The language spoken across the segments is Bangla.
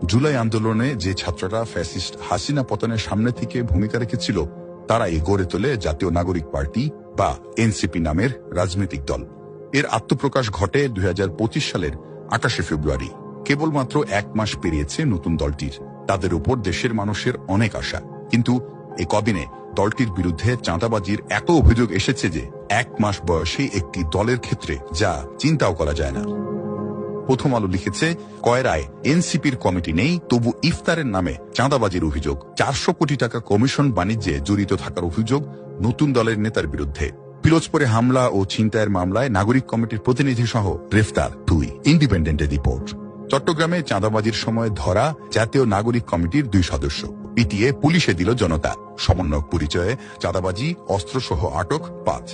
জুলাই আন্দোলনে যে ছাত্ররা ফ্যাসিস্ট হাসিনা পতনের সামনে থেকে ভূমিকা রেখেছিল তারাই গড়ে তোলে জাতীয় নাগরিক পার্টি বা এনসিপি নামের রাজনৈতিক দল। এর আত্মপ্রকাশ ঘটে 2025 সালের 28 ফেব্রুয়ারি। কেবলমাত্র 1 মাস পেরিয়েছে নতুন দলটির। তাদের উপর দেশের মানুষের অনেক আশা, কিন্তু এই কদিনে দলটির বিরুদ্ধে চাঁদাবাজির এত অভিযোগ এসেছে যে 1 মাস বয়সে একটি দলের ক্ষেত্রে যা চিন্তাও করা যায় না। প্রথম আলো লিখেছে, কয়রায় এনসিপির কমিটি নেই, তবু ইফতারের নামে চাঁদাবাজির অভিযোগ। 400 কোটি টাকা কমিশন বাণিজ্যে জড়িত থাকার অভিযোগ নতুন দলের নেতার বিরুদ্ধে। পিরোজপুরে হামলা ও ছিনতাইয়ের মামলায় নাগরিক কমিটির প্রতিনিধি সহ গ্রেফতার 2। ইন্ডিপেন্ডেন্টের রিপোর্ট। চট্টগ্রামে চাঁদাবাজির সময় ধরা জাতীয় নাগরিক কমিটির 2 সদস্য পিটিয়ে পুলিশে দিল জনতা। সমন্বয়ক পরিচয়ে চাঁদাবাজি, অস্ত্রসহ আটক 5।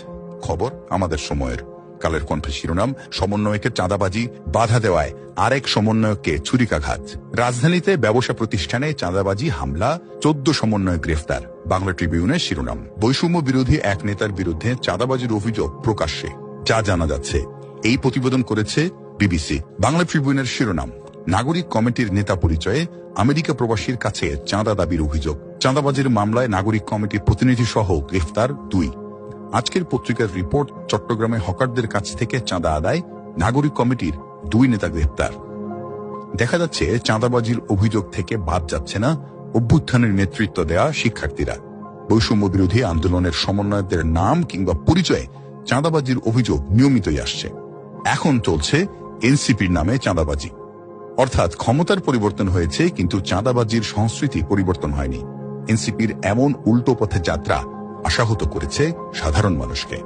খবর আমাদের সময়ের। কালের কণ্ঠে শিরোনাম, সমন্বয়কের চাঁদাবাজি বাধা দেওয়ায় আরেক সমন্বয়ককে ছুরিকাঘাত। রাজধানীতে ব্যবসা প্রতিষ্ঠানে চাঁদাবাজি হামলা, 14 সমন্বয়ক গ্রেফতার। বাংলা ট্রিবিউনের শিরোনাম, বৈষম্য বিরোধী এক নেতার বিরুদ্ধে চাঁদাবাজির অভিযোগ প্রকাশ্যে, যা জানা যাচ্ছে। এই প্রতিবেদন করেছে বিবিসি। বাংলা ট্রিবিউনের শিরোনাম, নাগরিক কমিটির নেতা পরিচয়ে আমেরিকা প্রবাসীর কাছে চাঁদা দাবির অভিযোগ। চাঁদাবাজির মামলায় নাগরিক কমিটির প্রতিনিধি সহ গ্রেফতার 2। আজকের পত্রিকার রিপোর্ট, চট্টগ্রামে হকারদের কাছ থেকে চাঁদা আদায়, নাগরিক কমিটির 2 নেতা গ্রেফতার। দেখা যাচ্ছে চাঁদাবাজির অভিযোগ থেকে বাদ যাচ্ছে না অভ্যুত্থানের নেতৃত্ব দেয়া শিক্ষার্থীরা। বৈষম্য বিরোধী আন্দোলনের সমন্বয়কদের নাম কিংবা পরিচয়ে চাঁদাবাজির অভিযোগ নিয়মিতই আসছে। এখন চলছে এনসিপির নামে চাঁদাবাজি। অর্থাৎ ক্ষমতার পরিবর্তন হয়েছে, কিন্তু চাঁদাবাজির সংস্কৃতি পরিবর্তন হয়নি। এনসিপির এমন উল্টো পথে যাত্রা আশাহত করেছে সাধারণ মানুষকে।